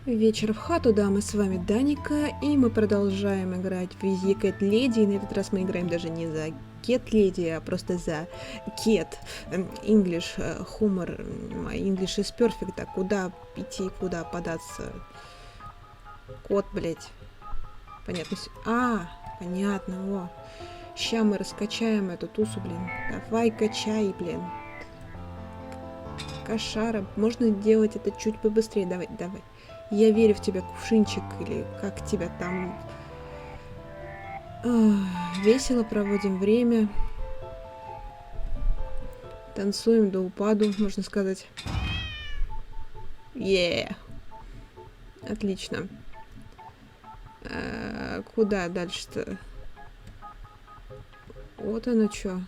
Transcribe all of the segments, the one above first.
Вечер в хату, да, мы с вами Даника, и мы продолжаем играть в Вези Кэт Леди, и на этот раз мы играем даже не за Кэт Леди, а просто за Кет. English, humor, my English is perfect, а куда идти, куда податься? Кот, блять. Понятно. Понятно, о. Ща мы раскачаем эту тусу, блин. Давай качай, блин. Кошара, можно делать это чуть побыстрее, давай. Я верю в тебя, кувшинчик, или как тебя там. Весело проводим время. Танцуем до упаду, можно сказать. Отлично. Куда дальше-то? Вот оно что.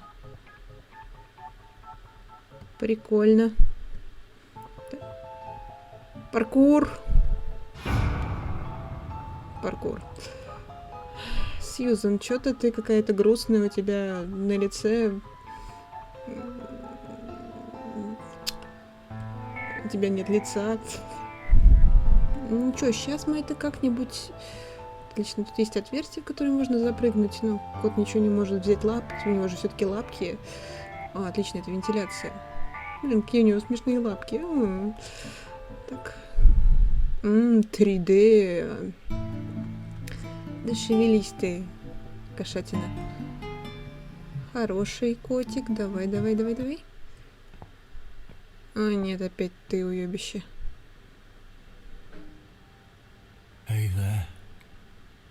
Прикольно. Паркур. Сьюзан, что-то ты какая-то грустная, у тебя на лице. У тебя нет лица. Ничего, сейчас мы это как-нибудь... Отлично, тут есть отверстие, в которое можно запрыгнуть, но кот ничего не может взять лапки, у него же все-таки лапки. Отлично, это вентиляция. Блин, какие у него смешные лапки. Так. 3D. Да шевелись ты, кошатина. Хороший котик. Давай. Нет, опять ты, уебище. Hey there,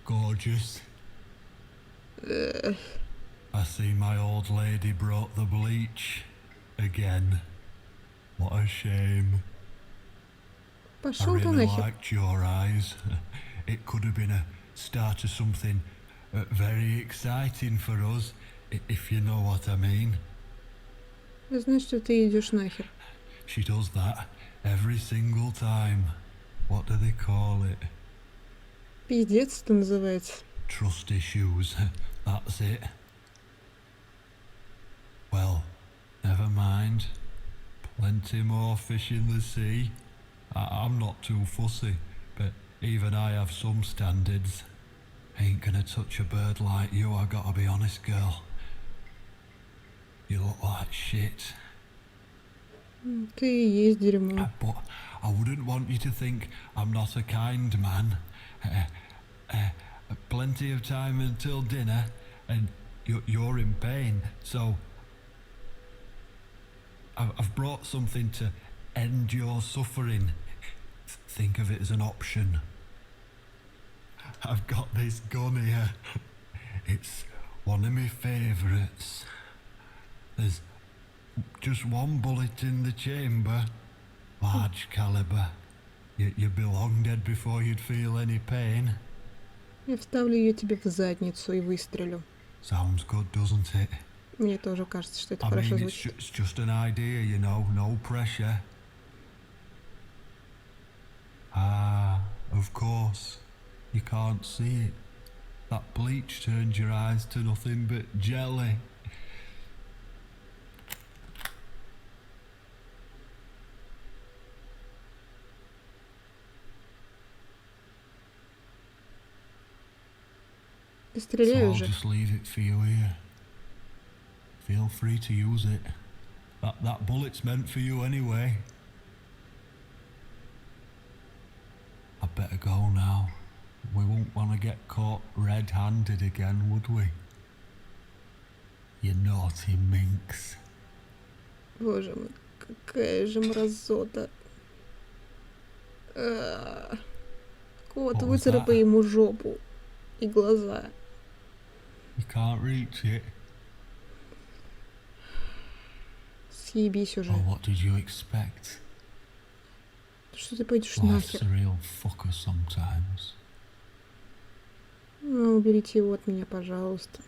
gorgeous. I see my old lady brought the bleach again. What a shame. I really liked your eyes. It could have been a start of something very exciting for us, if you know what I mean. Знаешь, что ты идешь нахер. She does that every single time. What do they call it? Пиздец это называется. Trust issues. That's it. Well, never mind. Plenty more fish in the sea. I'm not too fussy, but even I have some standards. Ain't gonna touch a bird like you, I gotta be honest, girl. You look like shit. Ты и есть дерьмо. But I wouldn't want you to think I'm not a kind man. Plenty of time until dinner, and you're in pain, so I've brought something to end your suffering. Think of it as an option. I've got this gun here. It's one of my favourites. There's just one bullet in the chamber. Large caliber. You'd be long dead before you'd feel any pain. Я вставлю ее тебе в задницу и выстрелю. Sounds good, doesn't it? Мне тоже кажется, что это хорошо звучит. It's just an idea, you know, no pressure. Of course. You can't see it. That bleach turned your eyes to nothing but jelly. Ты стреляй уже. So I'll just leave it for you here. Feel free to use it. That bullet's meant for you anyway. I better go now. We won't want to get caught red-handed again, would we? You naughty minx. Боже мой, какая же мразота. Кот, выцарапай ему жопу и глаза. You can't reach it. Съебись уже. Oh, what did you expect? Что ты пойдешь Life's нахер? a real fucker sometimes. Уберите его от меня, пожалуйста.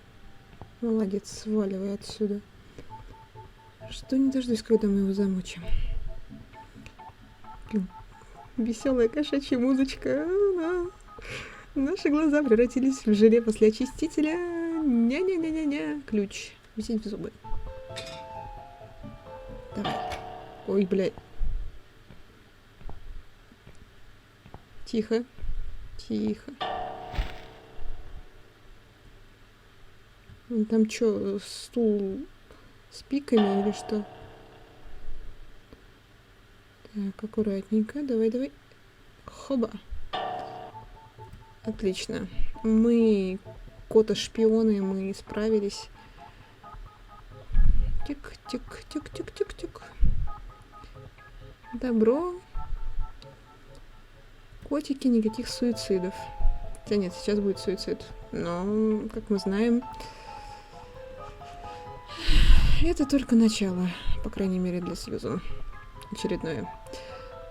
Молодец, сваливай отсюда. Что не дождусь, когда мы его замучим. Блин, веселая кошачья музычка. Наши глаза превратились в желе после очистителя. Ня-ня-ня-ня-ня. Ключ. Висеть в зубы. Давай. Ой, блядь. Тихо. Тихо. Там что, стул с пиками или что? Так, аккуратненько. Давай. Хоба. Отлично. Мы кота-шпионы, мы справились. Тик-тик-тик-тик-тик-тик. Добро. Котики, никаких суицидов. Хотя нет, сейчас будет суицид. Но, как мы знаем, это только начало. По крайней мере, для Сьюзан. Очередное.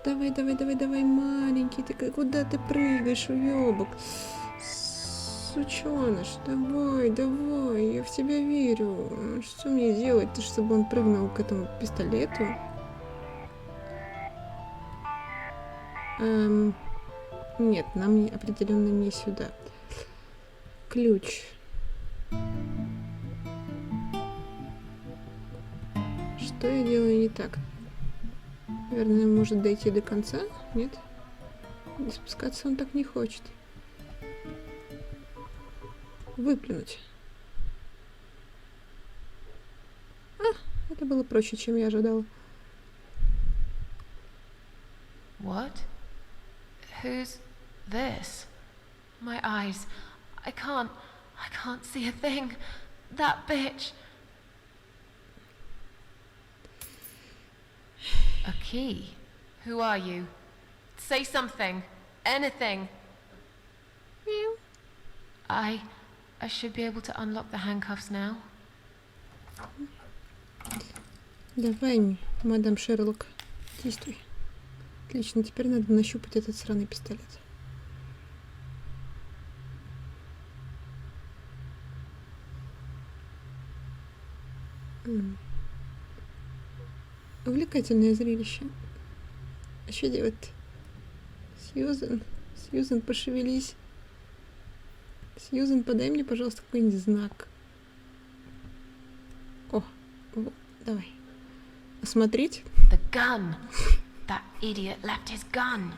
Давай, маленький. Ты куда ты прыгаешь, уёбок? Сучёныш, давай, я в тебя верю. Что мне делать-то, чтобы он прыгнул к этому пистолету? Нет, нам определенно не сюда. Ключ. Что я делаю не так? Наверное, может дойти до конца? Нет? Не спускаться он так не хочет. Выплюнуть. Это было проще, чем я ожидала. What? Who's this? My eyes. I can't see a thing. That bitch. A key? Who are you? Say something. Anything. Meow. I should be able to unlock the handcuffs now. Давай, мадам Шерлок, действуй. Отлично, теперь надо нащупать этот сраный пистолет. Увлекательное зрелище. А что делать? Сьюзан, пошевелись. Сьюзан, подай мне, пожалуйста, какой-нибудь знак. О, давай. Осмотреть? The gun. That idiot left his gun.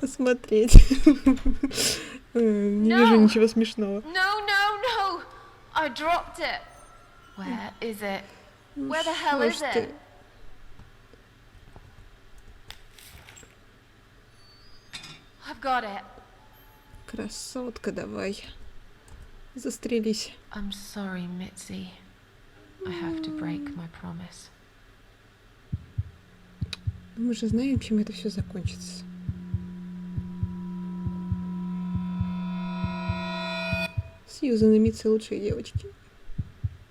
Осмотреть. Не вижу ничего смешного. No. I dropped it. Where is it? Where the hell is it? I've got it. Красотка, давай. Застрелись. I'm sorry, Mitzi. I have to break my promise. Мы же знаем, чем это все закончится. Сьюзан и Митси лучшие девочки.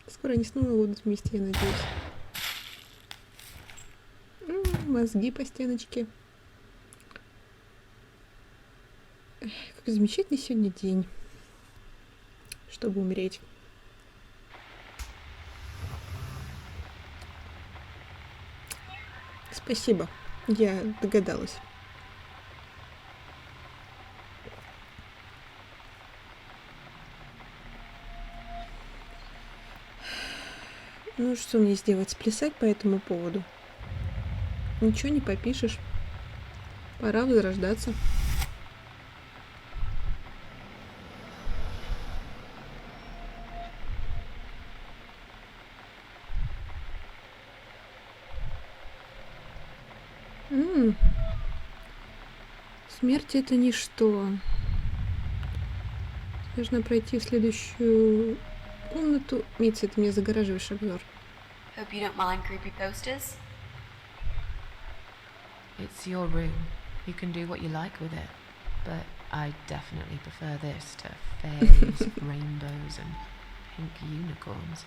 Скоро они снова будут вместе, я надеюсь. Мозги по стеночке. Какой замечательный сегодня день, чтобы умереть. Спасибо, я догадалась. Ну, что мне сделать? Сплясать по этому поводу? Ничего не попишешь. Пора возрождаться. Смерть — это ничто. Нужно пройти в следующую комнату. Митси, ты мне загораживаешь обзор. Hope you don't mind creepy posters. It's your room. You can do what you like with it. But I definitely prefer this to fairies, rainbows, and pink unicorns.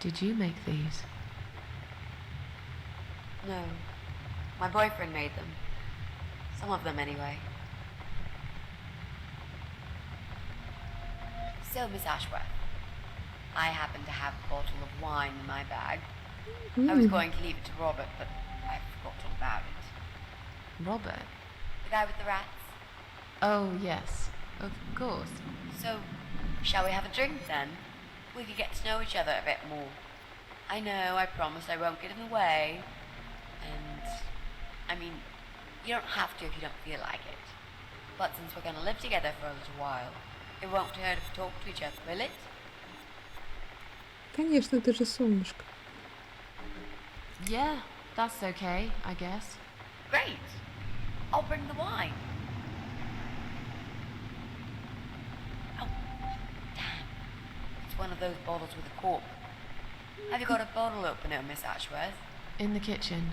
Did you make these? No. My boyfriend made them. Some of them, anyway. So, Miss Ashworth, I happen to have a bottle of wine in my bag. I was going to leave it to Robert, but I forgot all about it. Robert? The guy with the rats? Oh, yes. Of course. So, shall we have a drink then? We could get to know each other a bit more. I know, I promise I won't get in the way. I mean, you don't have to if you don't feel like it. But since we're gonna live together for a little while, it won't hurt if we talk to each other, will it? Конечно, ты же солнышко. Yeah, that's okay, I guess. Great. I'll bring the wine. Oh, damn. It's one of those bottles with a cork. Have you got a bottle opener, Miss Ashworth? In the kitchen.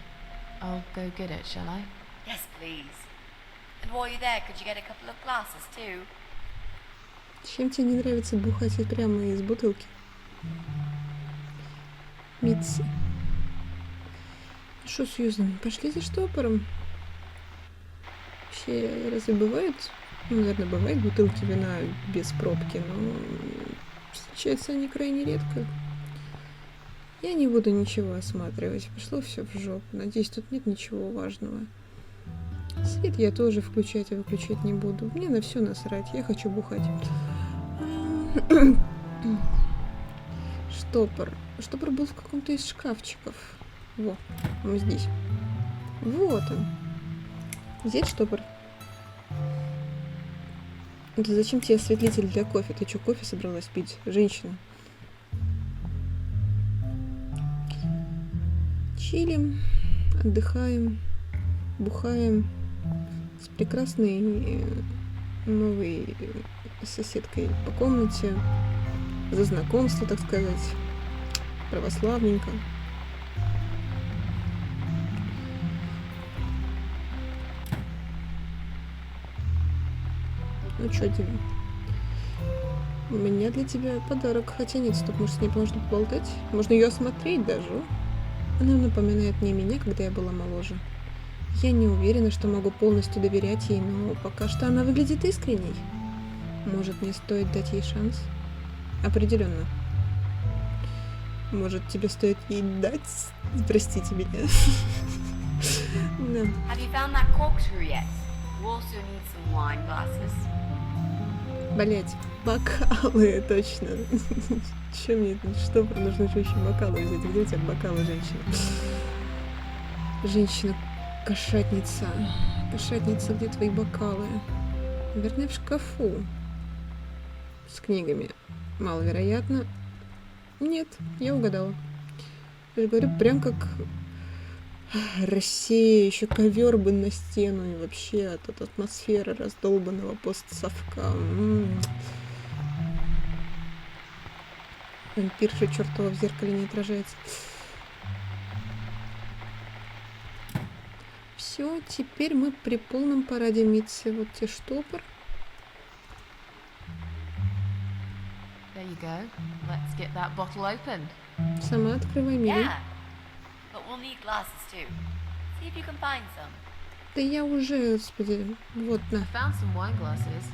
I'll go get it, shall I? Yes, please. And while you're there, could you get a couple of glasses too? Чем тебе не нравится бухать прямо из бутылки? Митси. Что, Сьюзан, пошли за штопором? Вообще, разве бывает? Ну, наверное, бывает бутылки вина без пробки, но встречаются они крайне редко. Я не буду ничего осматривать. Пошло все в жопу. Надеюсь, тут нет ничего важного. Свет я тоже включать и выключать не буду. Мне на все насрать. Я хочу бухать. Штопор. Штопор был в каком-то из шкафчиков. Во, он здесь. Вот он. Взять штопор. Да зачем тебе осветлитель для кофе? Ты что, кофе собралась пить? Женщина. Чилим, отдыхаем, бухаем с прекрасной новой соседкой по комнате, за знакомство, так сказать, православненько. Ну чё тебе? У меня для тебя подарок, хотя нет, стоп, может с ней можно поболтать? Можно ее осмотреть даже. Она напоминает мне меня, когда я была моложе. Я не уверена, что могу полностью доверять ей, но пока что она выглядит искренней. Может, мне стоит дать ей шанс? Определенно. Может, тебе стоит ей дать? Простите меня. Have you found that corkscrew yet? You also need some wine glasses. Блять, бокалы, точно. Чем мне это? Что нужно еще бокалы взять? Где у тебя бокалы, женщина? Женщина-кошатница. Кошатница, где твои бокалы? Наверное, в шкафу. С книгами. Маловероятно. Нет, я угадала. Я же говорю, прям как Россия, еще ковер бы на стену и вообще от атмосферы раздолбанного постсовка. Вампирша чертова в зеркале не отражается. Все, теперь мы при полном параде Митси. Вот тебе штопор. There you go. Let's get that bottle open. Сама открывай, милый. Yeah, but we'll need glasses too. See if you can find some. Да я уже, господи, вот на. I found some wine glasses.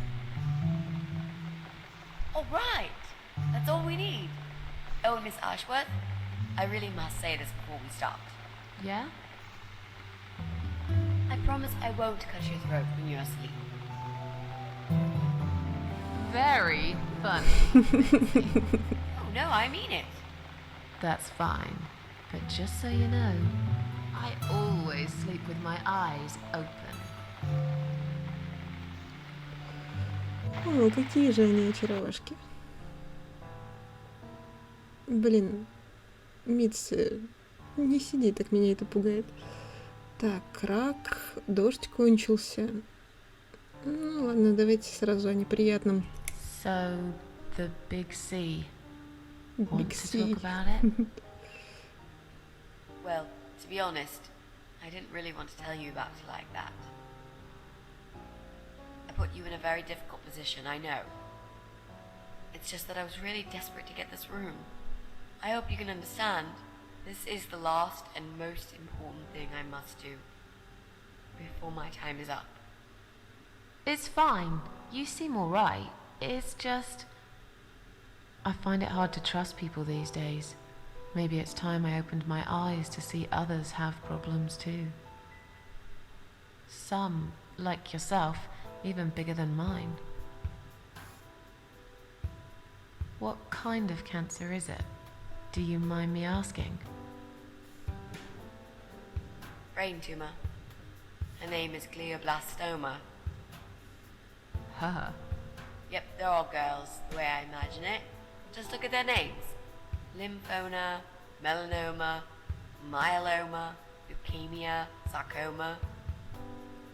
All right, that's all we need. Oh, Miss Ashworth, I really must say this before we start. Yeah? I promise I won't cut your throat when you're asleep. Very funny. Oh no, I mean it. That's fine. But just so you know, I always sleep with my eyes open. О, какие же они очаровашки. Блин, Митси, не сиди, так меня это пугает. Так, рак, дождь кончился. Ну ладно, давайте сразу о неприятном. So, the big C. Want Big to C. talk about it? Well, to be honest, I didn't really want to tell you about it like that. I put you in a very difficult position, I know. It's just that I was really desperate to get this room. I hope you can understand. This is the last and most important thing I must do before my time is up. It's fine. You seem alright. It's just... I find it hard to trust people these days. Maybe it's time I opened my eyes to see others have problems too. Some, like yourself, even bigger than mine. What kind of cancer is it? Do you mind me asking? Brain tumor. Her name is glioblastoma. Huh. Yep, they're all girls, the way I imagine it. Just look at their names. Lymphoma, melanoma, myeloma, leukemia, sarcoma.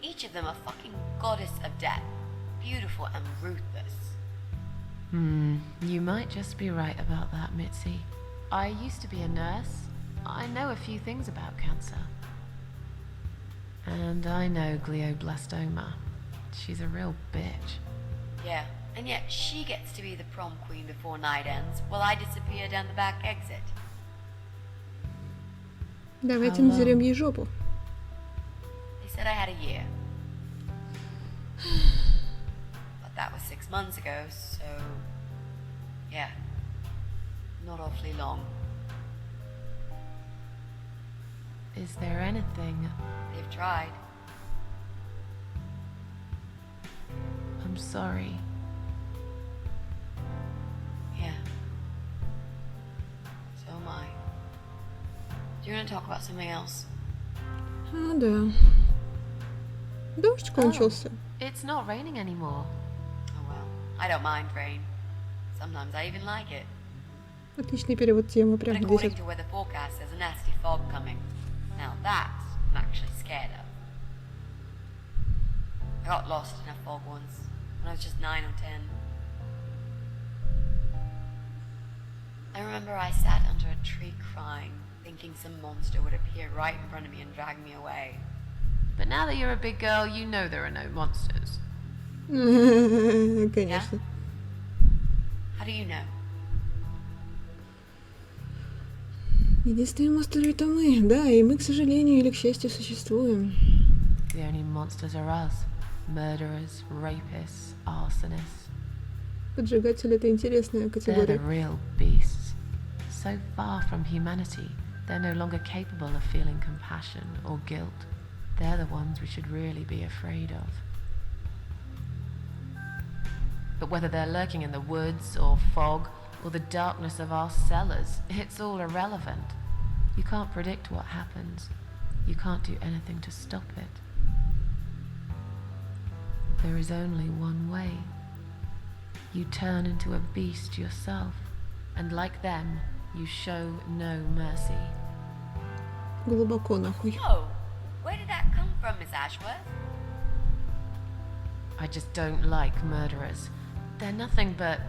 Each of them a fucking goddess of death. Beautiful and ruthless. You might just be right about that, Mitzi. I used to be a nurse. I know a few things about cancer. And I know glioblastoma. She's a real bitch. Yeah, and yet she gets to be the prom queen before night ends, while I disappear down the back exit. Давайте надерем ей жопу. They said I had a year. But that was 6 months ago, so... yeah. Not awfully long. Is there anything... They've tried. I'm sorry. Yeah. So am I. Do you want to talk about something else? А, да. Дождь кончился. It's not raining anymore. Oh well. I don't mind rain. Sometimes I even like it. Отличный перевод темы, But прям according 10. to weather forecast, there's a nasty fog coming. Now that I'm actually scared of. I got lost in a fog once, when I was just 9 or 10. I remember I sat under a tree crying, thinking some monster would appear right in front of me and drag me away. But now that you're a big girl, you know there are no monsters. Конечно. How do you know? Единственный монстр это мы. Да, и мы, к сожалению или к счастью, существуем. The only monsters are us. Murderers, rapists, arsonists. Поджигатель это интересная They're the категория. real beasts. So far from humanity, they're no longer capable of feeling compassion or guilt. They're the ones we should really be afraid of. But whether they're lurking in the woods or fog or the darkness of our cellars, it's all irrelevant. You can't predict what happens. You can't do anything to stop it. There is only one way. You turn into a beast yourself, and like them, you show no mercy. Глубоко нахуй. Whoa! Where did that come from, Miss Ashworth? I just don't like murderers. They're nothing but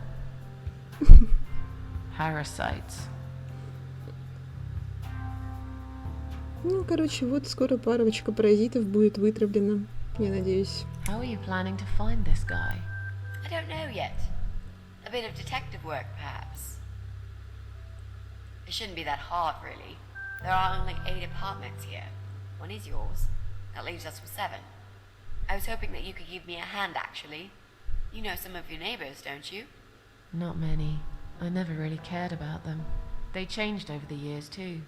parasites. Ну, короче, вот скоро парочка паразитов будет вытравлена. Я надеюсь. How are you planning to find this guy? I don't know yet. A bit of detective work, perhaps. It shouldn't be that hard, really. There are only 8 apartments here. One is yours. That leaves us with 7. I was hoping that you could give me a hand, actually. You know some of your neighbors, don't you? Not many. I never really cared about them. They changed over the years, too.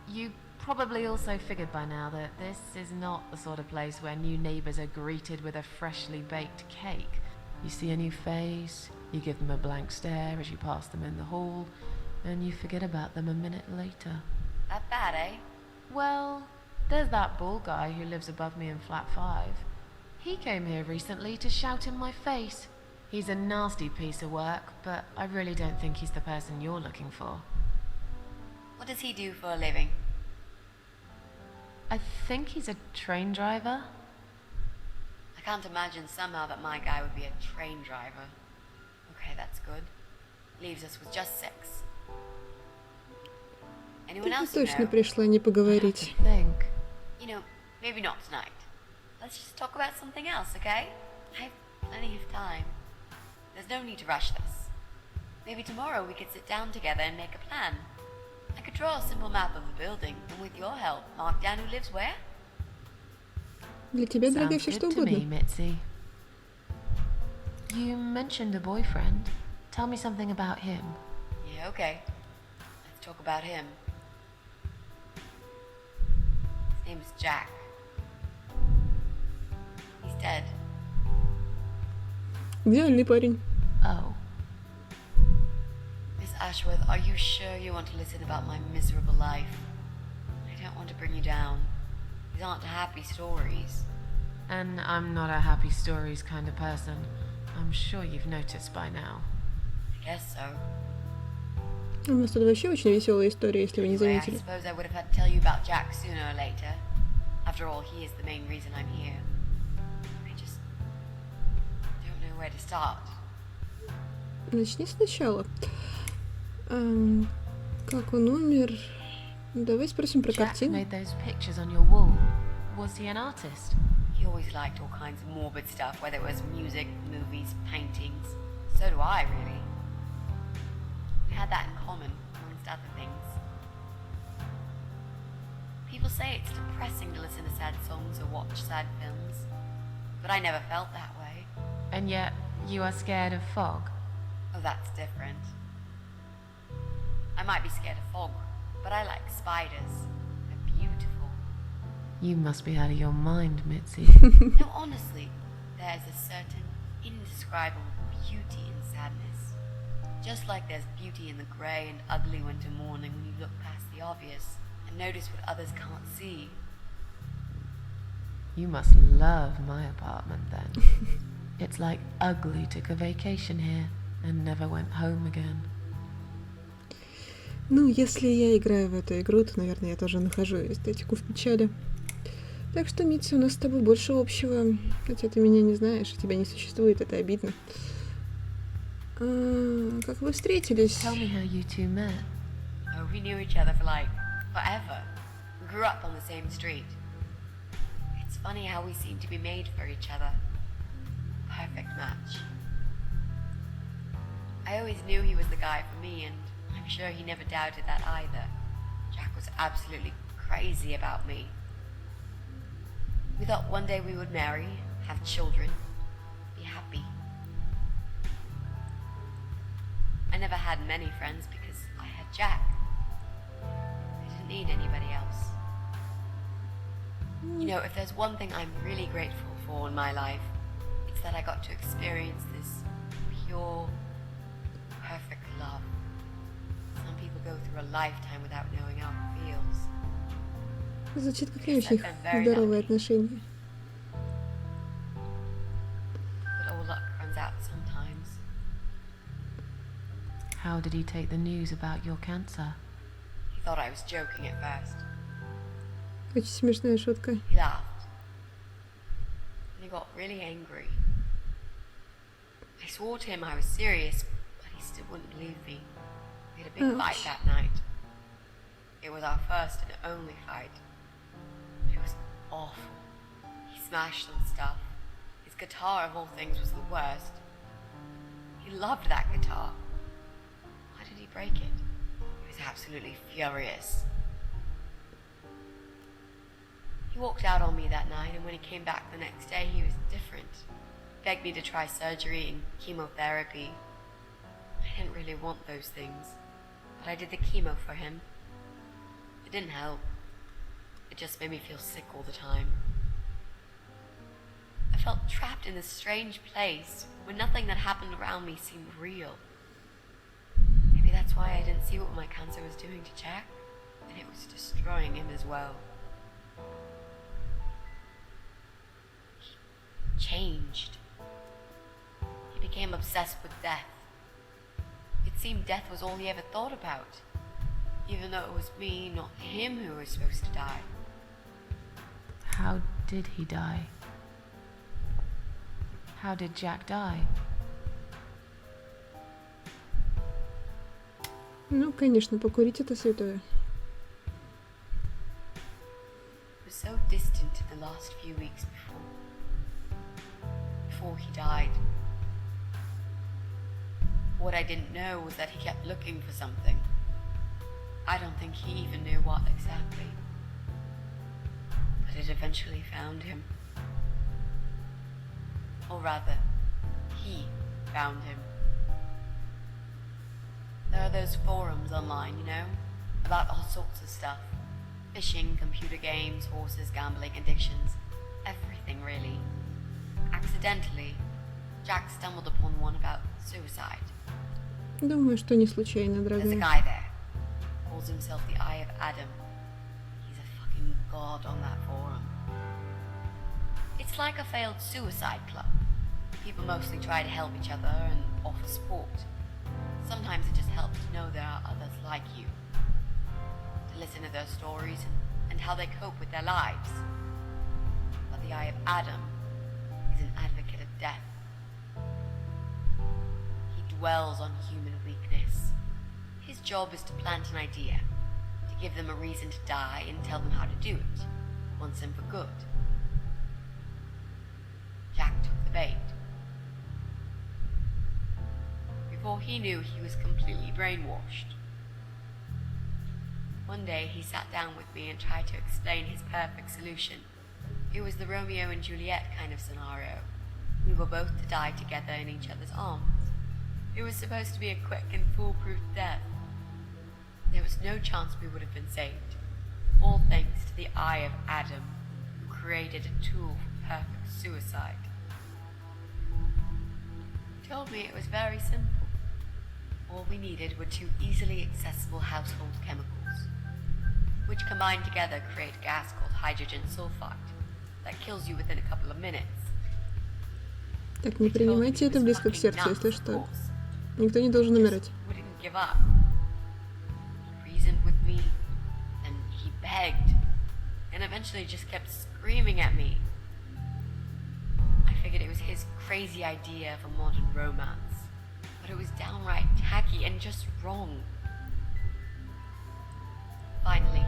You probably also figured by now that this is not the sort of place where new neighbors are greeted with a freshly baked cake. You see a new face, you give them a blank stare as you pass them in the hall, and you forget about them a minute later. That bad, eh? Well, there's that bald guy who lives above me in flat 5. He came here recently to shout in my face. He's a nasty piece of work, but I really don't think he's the person you're looking for. What does he do for a living? I think he's a train driver. I can't imagine somehow that my guy would be a train driver. Okay, that's good. Leaves us with just 6. Anyone Ты else you точно know? пришла не поговорить. Think. You know, maybe not tonight. Let's just talk about something else, okay? I have plenty of time. There's no need to rush this. Maybe tomorrow we could sit down together and make a plan. I could draw a simple map of the building, and with your help, mark down who lives where. Для тебя, дорогая, Sounds все что good to me, угодно. Mitzi. You mentioned a boyfriend. Tell me something about him. Yeah, okay. Let's talk about him. His name is Jack. He's dead. Идеальный парень. Oh, Miss Ashworth, are you sure you want to listen about my miserable life? I don't want to bring you down. These aren't happy stories. And I'm not a happy stories kind of person. I'm sure you've noticed by now. I guess so. У нас тут вообще очень веселая история, если вы не Anyway, I заметили. suppose I would have had to tell you about Jack sooner or later. After all, he is the main reason I'm here. I just don't know where to start. Начни сначала. Как он умер? Давай спросим про Jack картину. made those pictures on your wall. Was he an artist? He always liked all kinds of morbid stuff, whether it was music, movies, paintings. So do I, really. We had that in common, amongst other things. People say it's depressing to listen to sad songs or watch sad films, but I never felt that way. And yet, you are scared of fog. Oh, that's different. I might be scared of fog, but I like spiders. They're beautiful. You must be out of your mind, Mitzi. No, honestly, there's a certain indescribable beauty in sadness. Just like there's beauty in the grey and ugly winter morning when you look past the obvious and notice what others can't see. You must love my apartment then. It's like Ugly took a vacation here and never went home again. Ну, если я играю в эту игру, то, наверное, я тоже нахожу эстетику в печали. Так что, Митси, у нас с тобой больше общего. Хотя ты меня не знаешь, тебя не существует, это обидно. Как вы встретились? Tell me how you two met. Oh, we knew each other for like forever. We grew up on the same street. It's funny how we seem to be made for each other. Perfect match. I always knew he was the guy for me, and I'm sure he never doubted that either. Jack was absolutely crazy about me. We thought one day we would marry, have children, be happy. I never had many friends because I had Jack. I didn't need anybody else. You know, if there's one thing I'm really grateful for in my life, it's that I got to experience this pure, perfect love. Some people go through a lifetime without knowing how it feels. Звучит как не очень здоровые отношения. But all luck runs out sometimes. How did he take the news about your cancer? He thought I was joking at first. Очень смешная шутка. He laughed. And he got really angry. I swore to him I was serious, but he still wouldn't believe me. We had a big fight that night. It was our first and only fight. It was awful. He smashed some stuff. His guitar, of all things, was the worst. He loved that guitar. Why did he break it? He was absolutely furious. He walked out on me that night, and when he came back the next day, he was different. He begged me to try surgery and chemotherapy. I didn't really want those things, but I did the chemo for him. It didn't help. It just made me feel sick all the time. I felt trapped in this strange place where nothing that happened around me seemed real. Maybe that's why I didn't see what my cancer was doing to Jack, and it was destroying him as well. He changed. He became obsessed with death. It seemed death was all he ever thought about, even though it was me, not him, who was supposed to die. How did he die? How did Jack die? Ну, конечно, покурить это святое. It was so distant in the last few weeks before he died. What I didn't know was that he kept looking for something. I don't think he even knew what exactly. But it eventually found him. Or rather, he found him. There are those forums online, you know, about all sorts of stuff. Fishing, computer games, horses, gambling, addictions. Everything, really. Accidentally, Jack stumbled upon one about suicide. Думаю, что не случайно, There's a дорогая. guy there. Calls himself the Eye of Adam. He's a fucking god on that forum. It's like a failed suicide club. People mostly try to help each other and offer support. Sometimes it just helps to know there are others like you. To listen to their stories and how they cope with their lives. But the Eye of Adam is an advocate of death. He dwells on human weakness. His job is to plant an idea, to give them a reason to die and tell them how to do it, once and for good. Jack took the bait. Before he knew, he was completely brainwashed. One day he sat down with me and tried to explain his perfect solution. It was the Romeo and Juliet kind of scenario. We were both to die together in each other's arms. It was supposed to be a quick and foolproof death. There was no chance we would have been saved. All thanks to the Eye of Adam, who created a tool for perfect suicide. He told me it was very simple. All we needed were 2 easily accessible household chemicals, which combined together create a gas called hydrogen sulfide that kills you within a couple of minutes. Так, не принимайте это близко к сердцу, если что. Никто не должен умирать. Wouldn't give up. He reasoned with me, and he begged, and eventually just kept screaming at me. I figured it was his crazy idea of a modern romance, but it was downright tacky and just wrong. Finally,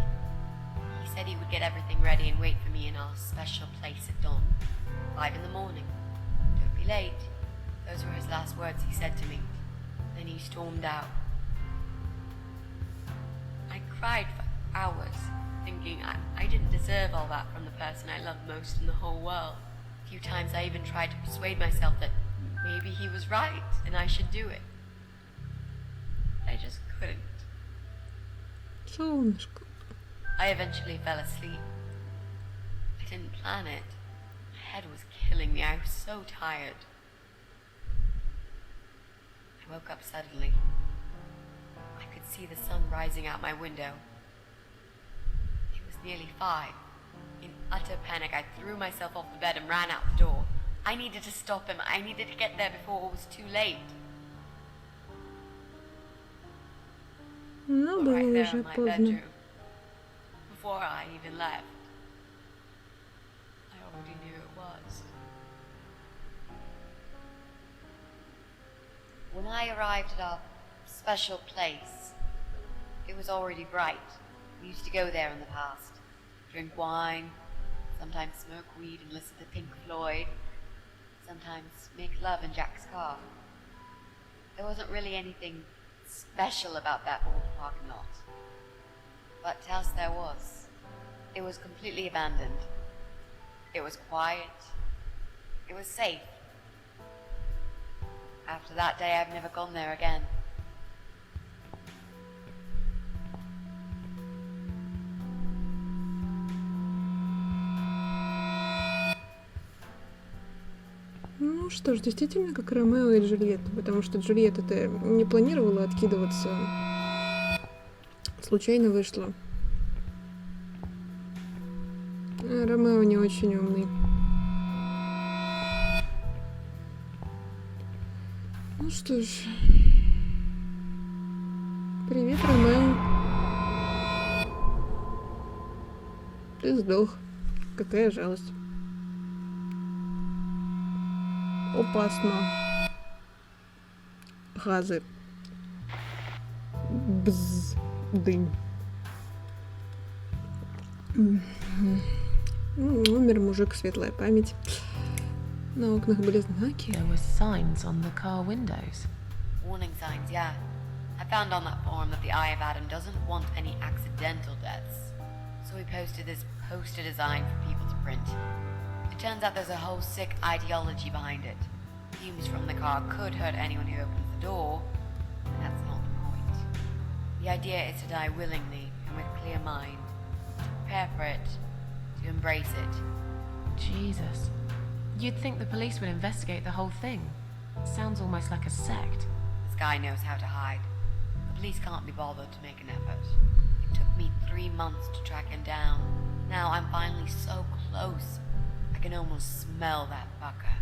he said he would get everything ready and wait for me in our special place at dawn, 5 in the morning. Don't be late. Those were his last words he said to me. Then he stormed out. I cried for hours, thinking I didn't deserve all that from the person I loved most in the whole world. A few times I even tried to persuade myself that maybe he was right and I should do it. I just couldn't. Солнышко. I eventually fell asleep. I didn't plan it. My head was killing me. I was so tired. I woke up suddenly. I could see the sun rising out my window. It was nearly 5. In utter panic, I threw myself off the bed and ran out the door. I needed to stop him. I needed to get there before it was too late. Ну, But было right there уже in my поздно. bedroom, before I even left, I already knew it was. When I arrived at our special place, it was already bright. We used to go there in the past, drink wine, sometimes smoke weed and listen to Pink Floyd, sometimes make love in Jack's car. There wasn't really anything special about that old parking lot. But else there was. It was completely abandoned. It was quiet. It was safe. After that day, I've never gone there again. Ну что ж, действительно, как Ромео и Джульетта, потому что Джульетта-то не планировала откидываться. Случайно вышло. А Ромео не очень умный. Ну что ж. Привет, Ромео. Ты сдох. Какая жалость. Опасно. Газы. Бз. Дым. Умер мужик, светлая память. На окнах были знаки. There were signs on the car windows. Warning signs, yeah. I found on that forum that the Eye of Adam doesn't want any accidental deaths. So we posted this poster design for people to print. It turns out there's a whole sick ideology behind it. Fumes from the car could hurt anyone who opens the door, but that's not the point. The idea is to die willingly and with clear mind, to prepare for it, to embrace it. Jesus. You'd think the police would investigate the whole thing. Sounds almost like a sect. This guy knows how to hide. The police can't be bothered to make an effort. It took me 3 months to track him down. Now I'm finally so close. I can almost smell that fucker.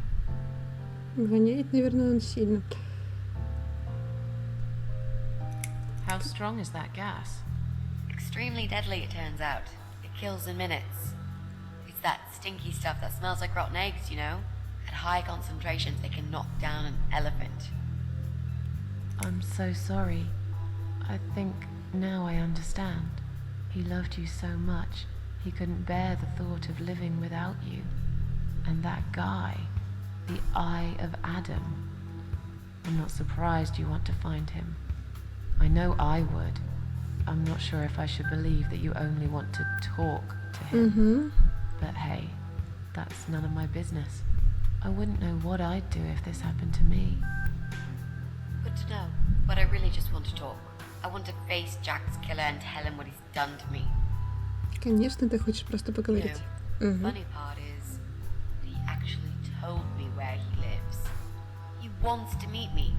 Воняет, наверное, он сильно. How strong is that gas? Extremely deadly, it turns out. It kills in minutes. It's that stinky stuff that smells like rotten eggs, you know? At high concentrations, it can knock down an elephant. I'm so sorry. I think now I understand. He loved you so much, he couldn't bear the thought of living without you. And that guy, the Eye of Adam. I'm not surprised you want to find him. I know I would. I'm not sure if I should believe that you only want to talk to him. But hey, that's none of my business. I wouldn't know what I'd do if this happened to me. Good to know, but I really just want to talk. I want to face Jack's killer and tell him what he's done to me. Конечно, ты хочешь просто поговорить. The funny part is, he actually told me where he lives. He wants to meet me.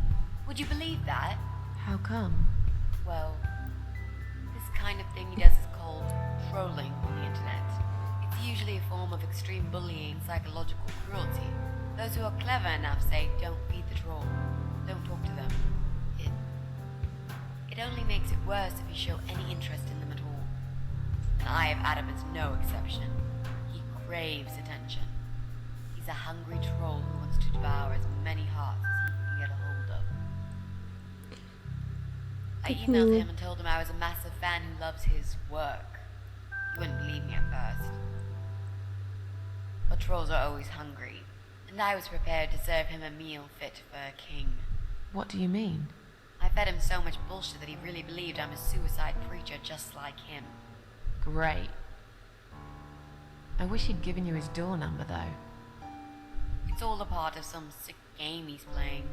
Would you believe that? How come? Well, this kind of thing he does is called trolling on the internet. It's usually a form of extreme bullying, psychological cruelty. Those who are clever enough say, don't feed the troll. Don't talk to them. It only makes it worse if you show any interest in them at all. And Eye of Adam is no exception. He craves attention. He's a hungry troll who wants to devour as many hearts as he can get a hold of. I emailed him and told him I was a massive fan who loves his work. He wouldn't believe me at first. But trolls are always hungry, and I was prepared to serve him a meal fit for a king. What do you mean? I fed him so much bullshit that he really believed I'm a suicide preacher just like him. Great. I wish he'd given you his door number, though. It's all a part of some sick game he's playing.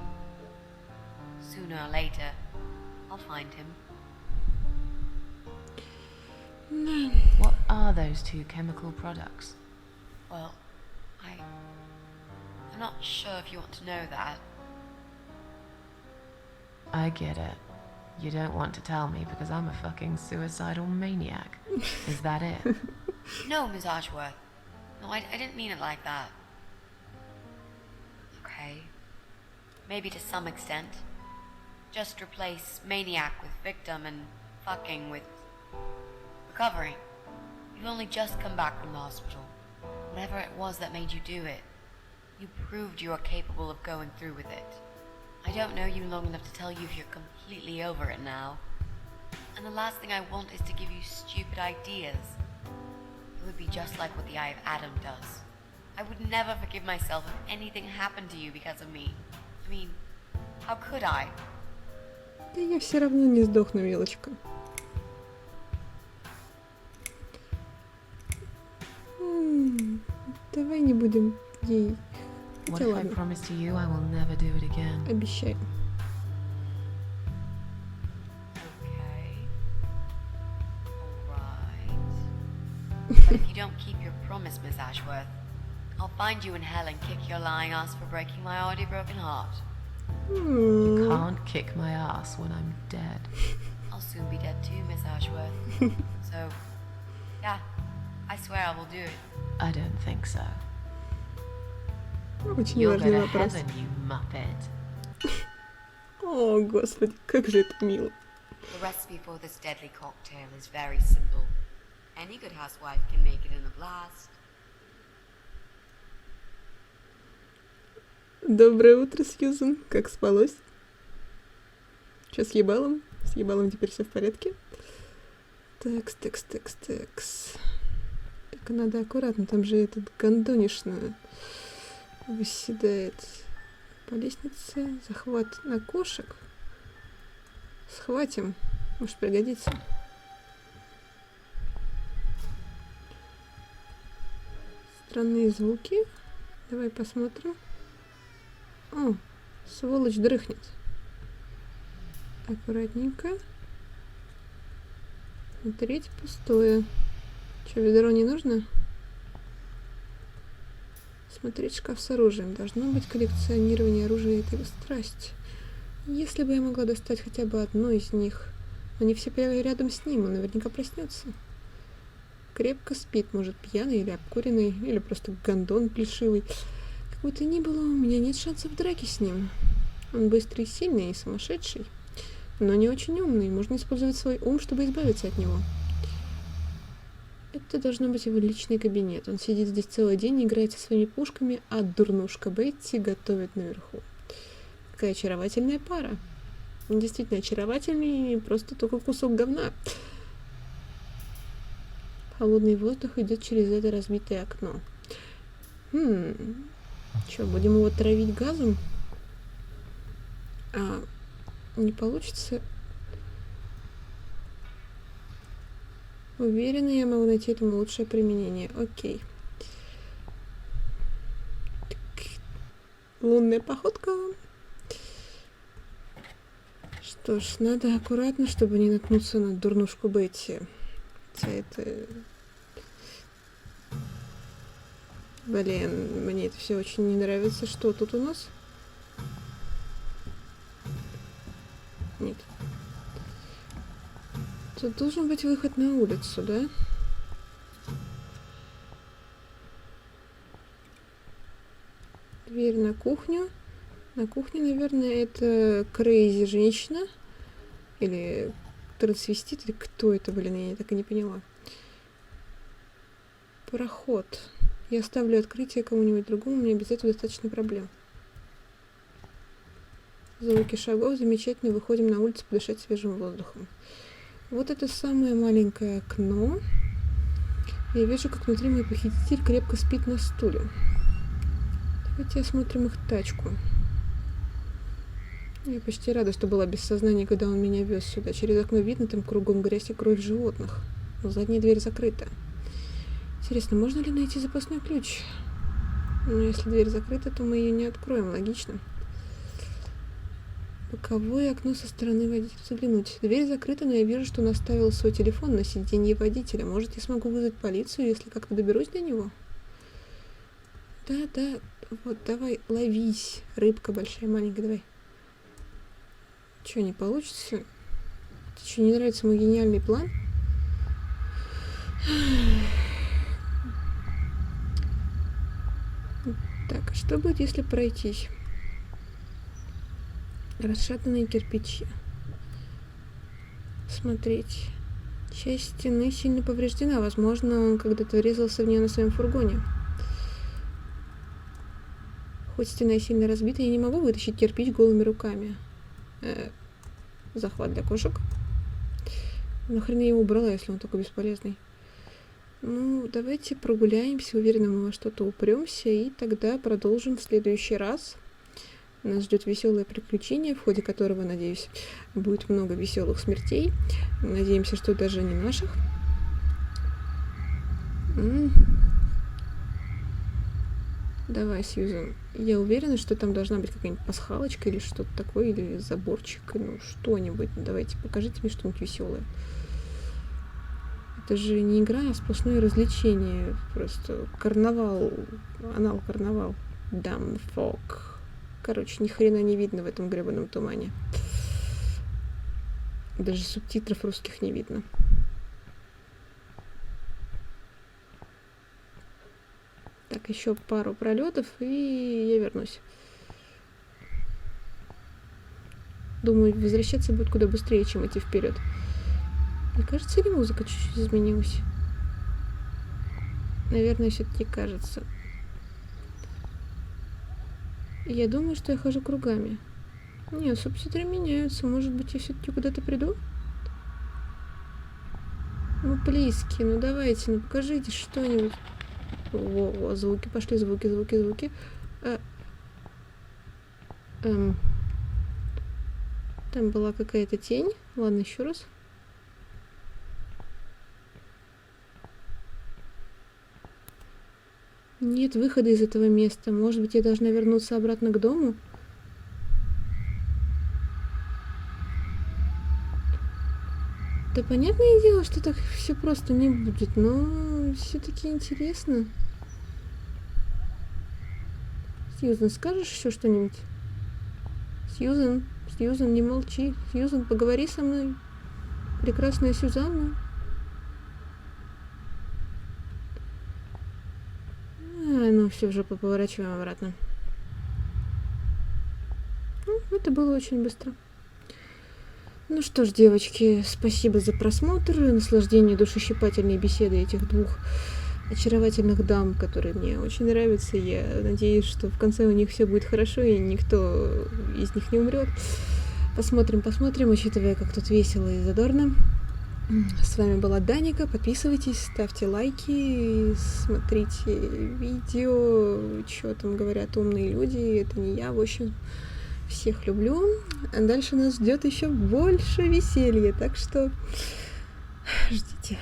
Sooner or later, I'll find him. What are those two chemical products? Well, I'm not sure if you want to know that. I get it. You don't want to tell me because I'm a fucking suicidal maniac. Is that it? No, Miss Ashworth. No, I didn't mean it like that. Okay. Maybe to some extent. Just replace maniac with victim and fucking with recovering. You've only just come back from the hospital. Whatever it was that made you do it, you proved you are capable of going through with it. I don't know you long enough to tell you if you're completely over it now. And the last thing I want is to give you stupid ideas. It would be just like what the Eye of Adam does. I would never forgive myself if anything happened to you because of me. I mean, how could I? Да я все равно не сдохну, милочка. Давай не будем ей. What Хотя if I ладно, promise to you I will never do it again? обещаю. Okay. Alright. But if you don't keep your promise, Miss Ashworth, I'll find you in hell and kick your lying ass for breaking my already broken heart. You can't kick my ass when I'm dead. I'll soon be dead too, Miss Ashworth. So, yeah, I swear I will do it. I don't think so. Очень You'll go важный to вопрос. heaven, you muppet. О, господи, как же это мило. The recipe for this deadly cocktail is very simple. Any good housewife can make it in a blast. Доброе утро, Сьюзен. Как спалось? Что с ебалом? С ебалом теперь все в порядке? Такс. Только надо аккуратно, там же этот гондонишно восседает по лестнице. Захват на кошек. Схватим. Может пригодится. Странные звуки. Давай посмотрим. О, сволочь дрыхнет. Аккуратненько. Смотреть пустое. Что, ведро не нужно? Смотреть шкаф с оружием. Должно быть коллекционирование оружия — это его страсть. Если бы я могла достать хотя бы одну из них. Но не все рядом с ним, он наверняка проснется. крепко спит, может, пьяный или обкуренный, или просто гондон плешивый. Как бы то ни было, у меня нет шансов в драке с ним. Он быстрый, сильный и сумасшедший, но не очень умный. Можно использовать свой ум, чтобы избавиться от него. Это должно быть его личный кабинет. Он сидит здесь целый день и играет со своими пушками, а дурнушка Бетти готовит наверху. Какая очаровательная пара. Он действительно очаровательный, просто только кусок говна. Холодный воздух идет через это разбитое окно. Что, будем его травить газом? А не получится? Уверена, я могу найти этому лучшее применение. Окей. Так. Лунная походка. Что ж, надо аккуратно, чтобы не наткнуться на дурнушку Бетти. Хотя это... Блин, мне это все очень не нравится. Что тут у нас? Нет. Тут должен быть выход на улицу, да? Дверь на кухню. На кухне, наверное, это крейзи женщина. Или трансвестит, или кто это, блин, я так и не поняла. Проход. Я оставлю открытие кому-нибудь другому, мне без этого достаточно проблем. Звуки шагов, замечательно, выходим на улицу подышать свежим воздухом. Вот это самое маленькое окно. Я вижу, как внутри мой похититель крепко спит на стуле. Давайте осмотрим их тачку. Я почти рада, что была без сознания, когда он меня вез сюда. Через окно видно, там кругом грязь и кровь животных. Но задняя дверь закрыта. Интересно, можно ли найти запасной ключ? Но если дверь закрыта, то мы ее не откроем, логично. Боковое окно со стороны водителя. Заглянуть. Дверь закрыта, но я вижу, что он оставил свой телефон на сиденье водителя. Может, я смогу вызвать полицию, если как-то доберусь до него? Да, вот, давай, ловись. Рыбка большая, маленькая, давай. Че, не получится? Тебе что, не нравится мой гениальный план? Так, что будет, если пройтись? Расшатанные кирпичи. Смотреть. Часть стены сильно повреждена. Возможно, он когда-то врезался в нее на своем фургоне. Хоть стена и сильно разбита, я не могу вытащить кирпич голыми руками. Захват для кошек. Нахрен я его убрала, если он такой бесполезный? Ну, давайте прогуляемся. Уверена, мы во что-то упремся, и тогда продолжим в следующий раз. Нас ждет веселое приключение, в ходе которого, надеюсь, будет много веселых смертей. Надеемся, что даже не наших. Давай, Сьюзан. Я уверена, что там должна быть какая-нибудь пасхалочка или что-то такое, или заборчик, ну что-нибудь. Давайте, покажите мне что-нибудь веселое. Это же не игра, а сплошное развлечение. Просто карнавал, анал-карнавал. Damn fog. Короче, ни хрена не видно в этом гребаном тумане. Даже субтитров русских не видно. Так, еще пару пролетов, и я вернусь. Думаю, возвращаться будет куда быстрее, чем идти вперед. Мне кажется, или музыка чуть-чуть изменилась? Наверное, все-таки кажется. Я думаю, что я хожу кругами. Нет, субтитры меняются. Может быть, я все-таки куда-то приду? Ну, плиски, ну давайте, ну покажите что-нибудь. Во, звуки пошли, звуки. Там была какая-то тень. Ладно, еще раз. Нет выхода из этого места. Может быть, я должна вернуться обратно к дому? Да, понятное дело, что так все просто не будет, но все-таки интересно. Сьюзан, скажешь еще что-нибудь? Сьюзан, не молчи. Сьюзан, поговори со мной. Прекрасная Сюзанна. мы все уже поворачиваем обратно. Это было очень быстро. Ну что ж, девочки, спасибо за просмотр, наслаждение душещипательной беседы этих двух очаровательных дам, которые мне очень нравятся. Я надеюсь, что в конце у них все будет хорошо и никто из них не умрет. Посмотрим, учитывая, как тут весело и задорно. С вами была Даника. Подписывайтесь, ставьте лайки, смотрите видео, что там говорят умные люди. Это не я, в общем. Всех люблю. А дальше нас ждет еще больше веселья, так что ждите.